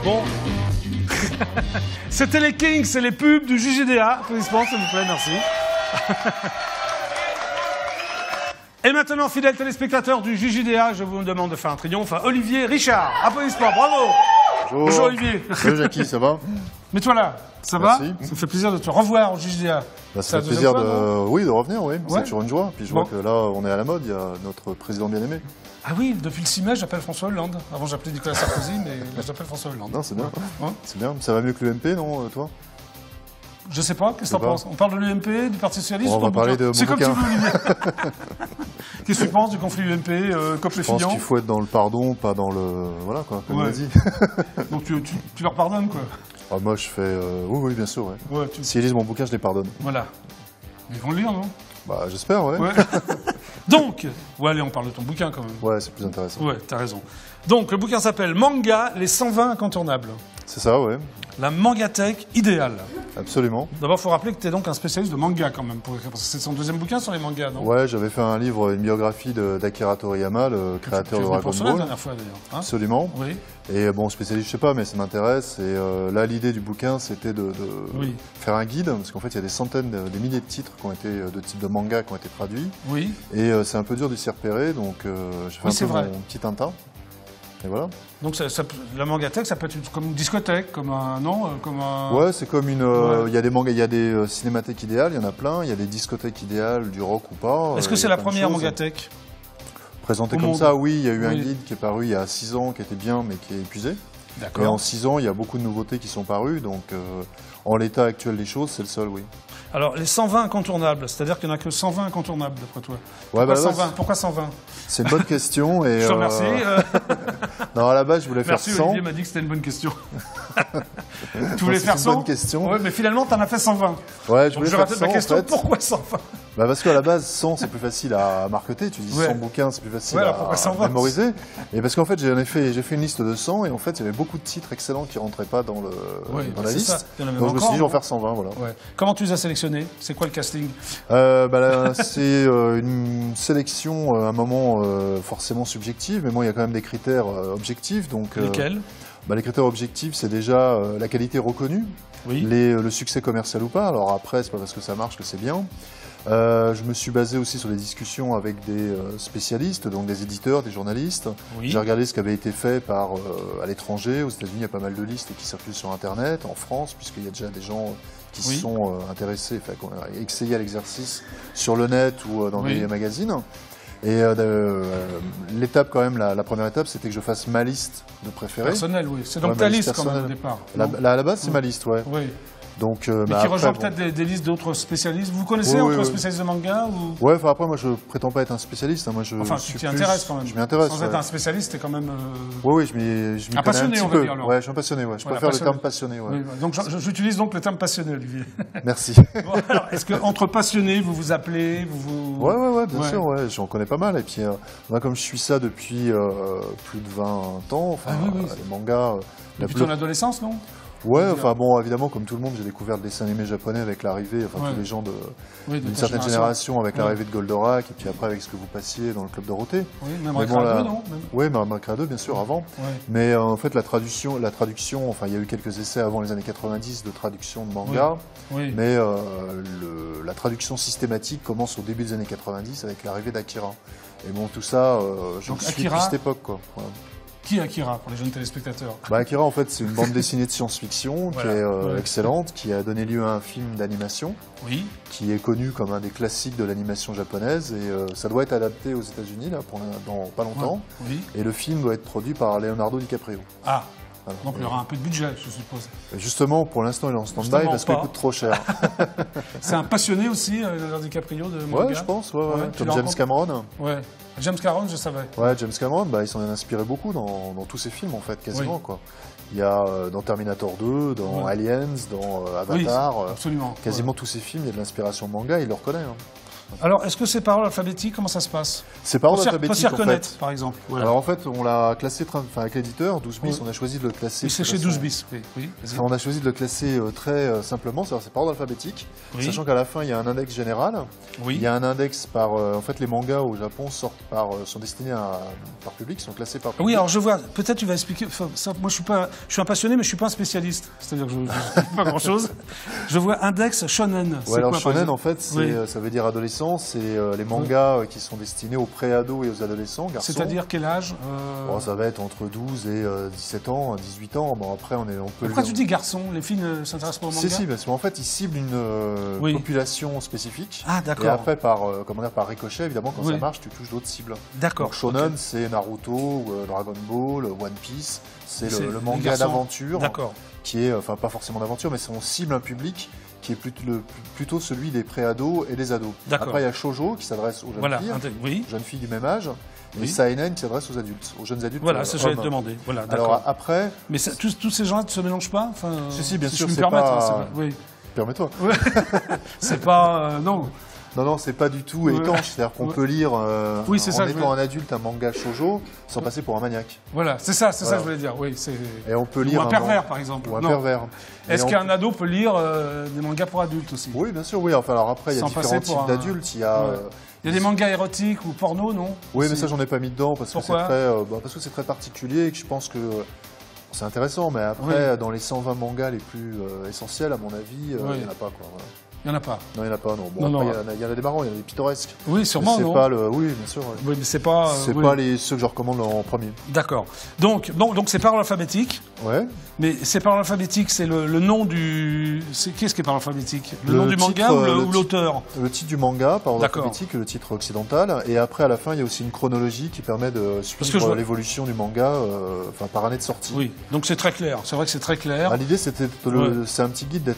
Bon. C'était les Kings, c'est les pubs du JJDA. Applaudissements, s'il vous plaît, merci. Et maintenant, fidèles téléspectateurs du JJDA, je vous demande de faire un triomphe à Olivier Richard. Applaudissements, bravo. Bonjour. Bonjour Olivier. Salut Jackie, ça va? Mets-toi là, ça Merci. va? Ça me fait plaisir de te revoir au JJDA. Bah, ça fait plaisir de revenir, oui. Ouais. C'est toujours une joie. Puis je vois que là, on est à la mode, il y a notre président bien-aimé. Ah oui, depuis le 6 mai, j'appelle François Hollande. Avant, j'appelais Nicolas Sarkozy, mais là, j'appelle François Hollande. Non, c'est bien. Ouais. C'est bien. Ça va mieux que l'UMP, non, toi? Je sais pas, qu'est-ce que t'en penses? On parle de l'UMP, du Parti Socialiste? On va parler de mon C'est comme tu bouquin. veux, Olivier. Qu'est-ce que tu penses du conflit UMP, COP Je pense qu'il faut être dans le pardon, pas dans le... Voilà, quoi, comme on a dit. Donc tu leur pardonnes, quoi? Ah, moi, je fais... Oui, bien sûr, ouais. Ouais, S'ils lisent mon bouquin, je les pardonne. Voilà. Ils vont le lire, non? Bah, j'espère, ouais. Donc, allez, on parle de ton bouquin, quand même. Ouais, c'est plus intéressant. Ouais, t'as raison. Donc, le bouquin s'appelle Manga, les 120 incontournables. C'est ça, ouais. La mangathèque idéale. Absolument. D'abord, il faut rappeler que tu es donc un spécialiste de manga quand même, parce que c'est son deuxième bouquin sur les mangas, non? Ouais, j'avais fait un livre, une biographie d'Akira Toriyama, le créateur de Dragon C'est la Ball. dernière fois d'ailleurs. Hein? Absolument. Oui. Et bon, spécialiste, je sais pas, mais ça m'intéresse. Et là, l'idée du bouquin, c'était de faire un guide, parce qu'en fait, il y a des centaines, des milliers de titres qui ont été, de types de mangas qui ont été traduits. Oui. Et c'est un peu dur de s'y repérer, donc j'ai fait un peu mon petit Tintin. Et voilà. Donc la mangathèque, ça peut être comme une discothèque, comme un Ouais, c'est comme une. Il y a des mangas, il y a des cinémathèques idéales, il y en a plein. Il y a des discothèques idéales, du rock ou pas. Est-ce que c'est la première mangathèque présentée comme ça? Oui, il y a eu un guide qui est paru il y a 6 ans, qui était bien, mais qui est épuisé. D'accord. Et en 6 ans, il y a beaucoup de nouveautés qui sont parues, donc en l'état actuel des choses, c'est le seul, oui. Alors, les 120 incontournables, c'est-à-dire qu'il n'y en a que 120 incontournables, d'après toi? Ouais, Pourquoi 120? Pourquoi 120? C'est une bonne question. Et, je te remercie. Non, à la base, je voulais faire 100. Merci, Olivier m'a dit que c'était une bonne question. Tu voulais faire 100? C'est une bonne question. Oui, mais finalement, tu en as fait 120. Ouais, je voulais faire 100, ma question, en fait. pourquoi 120? Bah parce qu'à la base, 100, c'est plus facile à marketer. Tu dis 100 bouquins, c'est plus facile à mémoriser. Et parce qu'en fait, j'ai fait une liste de 100 et en fait, il y avait beaucoup de titres excellents qui rentraient pas dans la liste. Donc je me suis dit, je vais en faire 120, voilà. Ouais. Comment tu les as sélectionnés? C'est quoi le casting? C'est une sélection à un moment forcément subjective, mais bon, il y a quand même des critères objectifs. Donc, lesquels? Les critères objectifs, c'est déjà la qualité reconnue, le succès commercial ou pas. Alors après, c'est pas parce que ça marche que c'est bien. Je me suis basé aussi sur des discussions avec des spécialistes, donc des éditeurs, des journalistes. Oui. J'ai regardé ce qui avait été fait à l'étranger. Aux États-Unis, il y a pas mal de listes qui circulent sur Internet. En France, puisqu'il y a déjà des gens qui se sont intéressés, qui ont essayé à l'exercice sur le net ou dans des magazines. Et l'étape quand même, la première étape, c'était que je fasse ma liste de préférés. Personnelle, oui. C'est donc ta liste quand même au départ. À la base, c'est ma liste, ouais. Oui. Donc, mais qui rejoint peut-être des listes d'autres spécialistes. Vous connaissez entre spécialistes de manga ou... Ouais, enfin après, moi je prétends pas être un spécialiste. Hein. Moi, tu t'y intéresses quand même. Je m'y intéresse. Sans être un spécialiste, t'es quand même. Oui, je m'y connais passionné, un petit on va peu. dire alors. Ouais, je suis un passionné. Ouais. Je préfère le terme passionné. Ouais. Oui, donc j'utilise donc le terme passionné, Olivier. Merci. Bon, alors, est-ce que entre passionnés, vous vous appelez, Ouais, bien sûr. Ouais, j'en connais pas mal. Et puis, moi, comme je suis ça depuis plus de 20 ans, enfin, les mangas. Depuis ton adolescence, non? Ouais, enfin bon, évidemment, comme tout le monde, j'ai découvert le dessin animé japonais avec l'arrivée, tous les gens d'une certaine génération avec l'arrivée de Goldorak, et puis après avec ce que vous passiez dans le club Dorothée. Oui, même Recréa 2, non? Oui, même Recréa 2, bien sûr, avant. Ouais. Mais en fait, la traduction, enfin, il y a eu quelques essais avant les années 90 de traduction de manga, mais la traduction systématique commence au début des années 90 avec l'arrivée d'Akira. Et bon, tout ça, je le suis depuis cette époque, quoi. Voilà. Qui est Akira, pour les jeunes téléspectateurs? Akira, en fait, c'est une bande dessinée de science-fiction qui est excellente, qui a donné lieu à un film d'animation, qui est connu comme un des classiques de l'animation japonaise, et ça doit être adapté aux États-Unis là, dans pas longtemps, et le film doit être produit par Leonardo DiCaprio. Ah, donc il y aura un peu de budget, je suppose. Justement, pour l'instant, il est en stand-by parce qu'il coûte trop cher. C'est un passionné aussi, Leonardo DiCaprio, de manga? Ouais, je pense, comme James Cameron. Ouais. James Cameron, je savais. Ouais, James Cameron, il s'en a inspiré beaucoup dans tous ses films, en fait, quasiment, quoi. Il y a dans Terminator 2, dans Aliens, dans Avatar, absolument. Quasiment tous ses films, il y a de l'inspiration manga, il le reconnaît. Hein. Alors, est-ce que c'est par ordre alphabétique? Comment ça se passe? C'est par ordre Peut alphabétique, s'y en reconnaître, fait. par exemple. Voilà. Alors en fait, on l'a classé, avec l'éditeur, 12 bis, on a choisi de le classer... Oui, c'est chez 12 bis, oui. Oui, enfin, on a choisi de le classer très simplement, c'est par ordre alphabétique, sachant qu'à la fin, il y a un index général. Oui. Il y a un index par... en fait, les mangas au Japon sont destinés par public, sont classés par public. Oui, alors je vois, peut-être tu vas expliquer, ça, moi je suis un passionné, mais je suis pas un spécialiste, c'est-à-dire que je ne sais pas grand-chose. Je vois index shonen. Ouais, alors shonen, en fait, ça veut dire adolescent, c'est les mangas qui sont destinés aux pré-ados et aux adolescents, garçons. C'est-à-dire quel âge Bon, ça va être entre 12 et 17 ans, 18 ans. Bon, après, on peut... Pourquoi tu dis garçon? Les filles ne s'intéressent pas aux mangas? Si, parce qu'en fait, ils ciblent une population spécifique. Ah, d'accord. Et après, par ricochet, évidemment, quand ça marche, tu touches d'autres cibles. D'accord. Donc, shonen, c'est Naruto, Dragon Ball, One Piece. C'est le manga d'aventure. D'accord. Qui est, enfin, pas forcément d'aventure, mais on cible un public qui est plutôt celui des pré-ados et des ados. Après, il y a shoujo qui s'adresse aux jeunes filles du même âge, et seinen qui s'adresse aux adultes, aux jeunes adultes. Voilà, c'est ce que j'allais te demander. Voilà, alors après... Mais tous ces gens ne se mélangent pas, enfin, si, bien sûr, c'est pas... Oui. Permets-toi. C'est pas... non. Non, c'est pas du tout étanche. C'est-à-dire qu'on peut lire, en étant un adulte, un manga shoujo sans passer pour un maniaque. Voilà, c'est ça que je voulais dire. Oui, et on peut lire un pervers, par exemple. Ou un pervers. Est-ce qu'un ado peut lire des mangas pour adultes aussi? Oui, bien sûr, oui. Enfin, alors après, il y a différents types d'adultes. Il y a des mangas érotiques ou porno, non? Oui, mais ça, j'en ai pas mis dedans parce que c'est très particulier et que je pense que c'est intéressant. Mais après, dans les 120 mangas les plus essentiels, à mon avis, il n'y en a pas, quoi. Voilà. Il n'y en a pas. Non, il n'y en a pas, non. Bon, après, il y en a des marrants, il y en a des pittoresques. Oui, sûrement, non. Oui, bien sûr. Oui, mais c'est pas... pas ceux que je recommande en premier. D'accord. Donc c'est par ordre alphabétique. Ouais. Mais c'est par ordre alphabétique, c'est le nom du... Qu'est-ce qui est par ordre alphabétique? Le nom du manga ou l'auteur? Le titre du manga, par ordre alphabétique, le titre occidental. Et après, à la fin, il y a aussi une chronologie qui permet de suivre l'évolution du manga par année de sortie. Oui, donc c'est très clair. C'est vrai que c'est très clair. L'idée, c'est un petit guide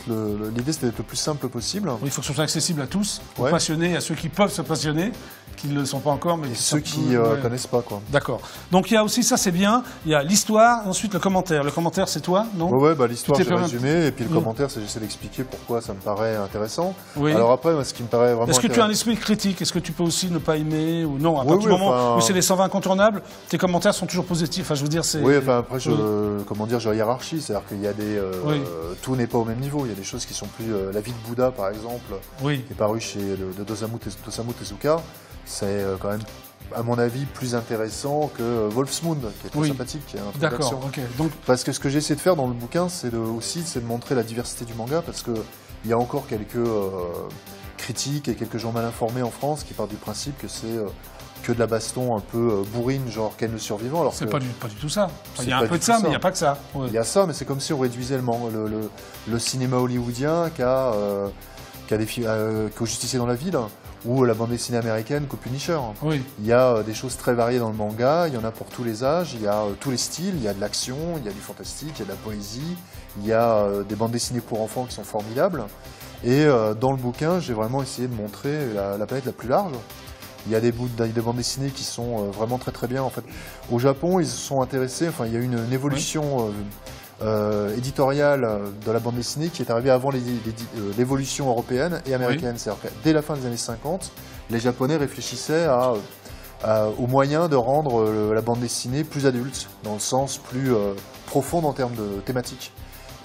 l'idée, c'était d'être le plus simple possible. Oui, il faut que ce soit accessible à tous, aux passionnés, à ceux qui peuvent se passionner, qui ne le sont pas encore, mais ceux qui ne connaissent pas, quoi. D'accord. Donc il y a aussi, ça c'est bien, il y a l'histoire, ensuite le commentaire. Le commentaire, c'est toi, non? Oui, l'histoire, j'ai résumé, et puis le commentaire, c'est j'essaie d'expliquer pourquoi ça me paraît intéressant. Oui. Alors après, ce qui me paraît vraiment Est-ce que tu as un esprit critique? Est-ce que tu peux aussi ne pas aimer ou non? À partir du moment où c'est les 120 incontournables, tes commentaires sont toujours positifs. Enfin, je veux dire, c'est... Oui, enfin après, je hiérarchie, c'est-à-dire qu'il y a des... tout n'est pas au même niveau. Il y a des choses qui sont plus... La vie de Bouddha, par exemple, qui est paru chez Osamu Tezuka, c'est quand même, à mon avis, plus intéressant que Wolfsmund, qui est très sympathique, qui est un truc d'action. Donc... Parce que ce que j'ai essayé de faire dans le bouquin, c'est de montrer la diversité du manga, parce qu'il y a encore quelques critiques et quelques gens mal informés en France qui partent du principe que c'est que de la baston un peu bourrine, genre Ken le survivant. Alors c'est pas du tout ça. Il y a un peu de ça, mais il n'y a pas que ça. Il y a ça, mais c'est comme si on réduisait le cinéma hollywoodien qu'au Justicier dans la ville, ou la bande dessinée américaine qu'au Punisher. Oui. Il y a des choses très variées dans le manga, il y en a pour tous les âges, il y a tous les styles, il y a de l'action, il y a du fantastique, il y a de la poésie, il y a des bandes dessinées pour enfants qui sont formidables. Et dans le bouquin, j'ai vraiment essayé de montrer la palette la plus large. Il y a des bandes dessinées qui sont vraiment très très bien. En fait, au Japon, ils se sont intéressés, enfin il y a eu une évolution éditoriale de la bande dessinée qui est arrivée avant l'évolution européenne et américaine. C'est-à-dire que dès la fin des années 50, les Japonais réfléchissaient aux moyens de rendre la bande dessinée plus adulte, dans le sens plus profond en termes de thématiques.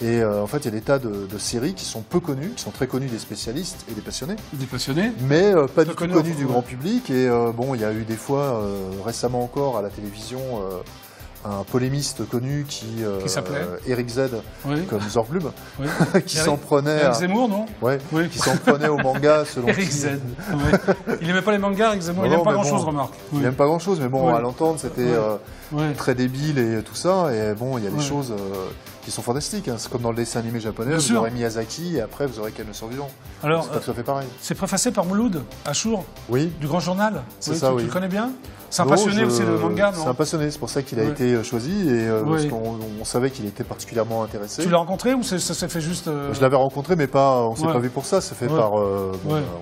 Et en fait, il y a des tas de séries qui sont peu connues, qui sont très connues des spécialistes et des passionnés. Des passionnés. Mais pas du tout connues du grand public. Et il y a eu des fois, récemment encore, à la télévision, un polémiste connu qui s'appelait Eric Z, comme Zorglub, qui s'en prenait Eric Zemmour, non? Qui s'en prenait au manga selon Eric Z. Il n'aimait pas les mangas, Eric Zemmour. Il n'aime pas grand-chose, remarque. Il n'aime pas grand-chose, mais bon, à l'entendre, c'était très débile et tout ça. Et bon, il y a des choses qui sont fantastiques. C'est comme dans le dessin animé japonais, vous aurez Miyazaki et après vous aurez Ken le survivant. Alors, c'est pas tout à fait pareil. C'est préfacé par Mouloud Achour, du Grand Journal. C'est ça, tu le connais bien? C'est un passionné aussi de manga, non? C'est un passionné, c'est pour ça qu'il a été choisi et parce qu'on savait qu'il était particulièrement intéressé. Tu l'as rencontré ou ça s'est fait juste... Je l'avais rencontré, mais on s'est pas vu pour ça, c'est fait par... on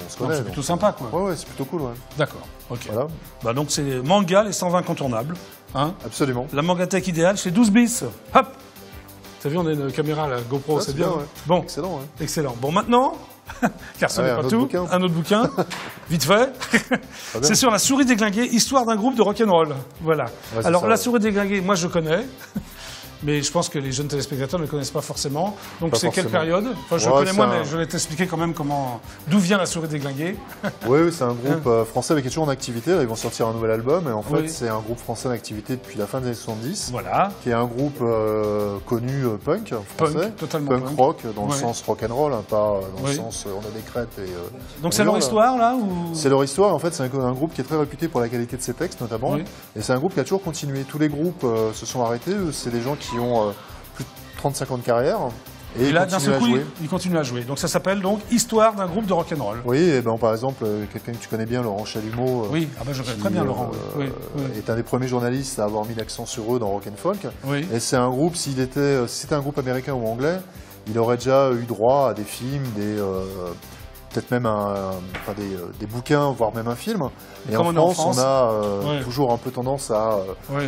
se connaît. C'est plutôt sympa, quoi. Ouais, c'est plutôt cool, D'accord, ok. Voilà. Bah donc c'est manga, les 120 incontournables. Hein. Absolument. La mangatech idéale chez 12 bis. Hop. T'as vu, on a une caméra, la GoPro, c'est bien. Bon. Excellent. Excellent. Bon, maintenant, car ce Ouais, n'est un pas autre tout. bouquin. Un autre bouquin, vite fait. C'est sur la souris déglinguée, histoire d'un groupe de rock'n'roll. Voilà. Ouais, Alors, ça, la ouais. souris déglinguée, moi je connais. Mais je pense que les jeunes téléspectateurs ne le connaissent pas forcément. Donc Pas c'est quelle forcément. période? Enfin, je Ouais, connais moi, c'est un- mais je vais t'expliquer quand même d'où vient la souris déglinguée. Oui, c'est un groupe français qui est toujours en activité. Là, ils vont sortir un nouvel album. Et en fait, Oui. c'est un groupe français en activité depuis la fin des années 70. Voilà. Qui est un groupe connu punk français. Totalement punk punk. rock, dans le Ouais. sens rock'n'roll, hein, pas dans Oui. le sens on a des crêpes et... Donc c'est leur histoire, là ou... C'est leur histoire. En fait, c'est un groupe qui est très réputé pour la qualité de ses textes, notamment. Oui. Et c'est un groupe qui a toujours continué. Tous les groupes se sont arrêtés. Eux, c'est des gens qui ont plus de 35 ans de carrière. Et Et ils là, d'un continuent seul à coup, jouer. ils continuent à jouer. Donc ça s'appelle donc Histoire d'un groupe de rock'n'roll. Oui, et ben, par exemple, quelqu'un que tu connais bien, Laurent Chalumeau, Oui, ah ben je connais qui, très bien Laurent. Oui. est un des premiers journalistes à avoir mis l'accent sur eux dans Rock and Folk. Oui. Et c'est un groupe, si c'était un groupe américain ou anglais, il aurait déjà eu droit à des films, peut-être même des bouquins, voire même un film. Et Comme en on est en France, France. on a Ouais. toujours un peu tendance à Oui.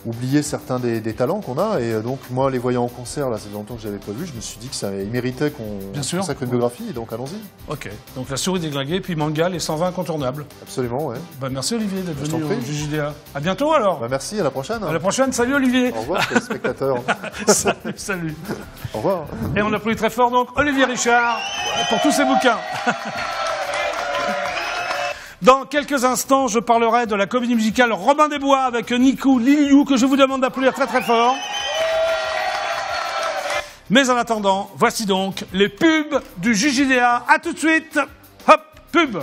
oublier certains des talents qu'on a. Et donc, moi, les voyant en concert, là, c'est longtemps que je n'avais pas vu, je me suis dit que ils méritaient qu'on Bien sûr. consacre une biographie. Et donc, allons-y. Ok. Donc la souris déglinguée, puis Manga, les 120 incontournables. Absolument, ouais. Ben, merci Olivier d'être Je t'en venu au prie. JJDA. À bientôt alors. Bah, merci, à la prochaine. À la prochaine. Salut Olivier. Au revoir, téléspectateurs. Salut, salut. Au revoir. Et on applaudit très fort donc Olivier Richard pour tous ses bouquins. Dans quelques instants, je parlerai de la comédie musicale Robin des Bois avec Nikou Liliou, que je vous demande d'applaudir très très fort. Mais en attendant, voici donc les pubs du JJDA. À tout de suite. Hop, pub. Pub.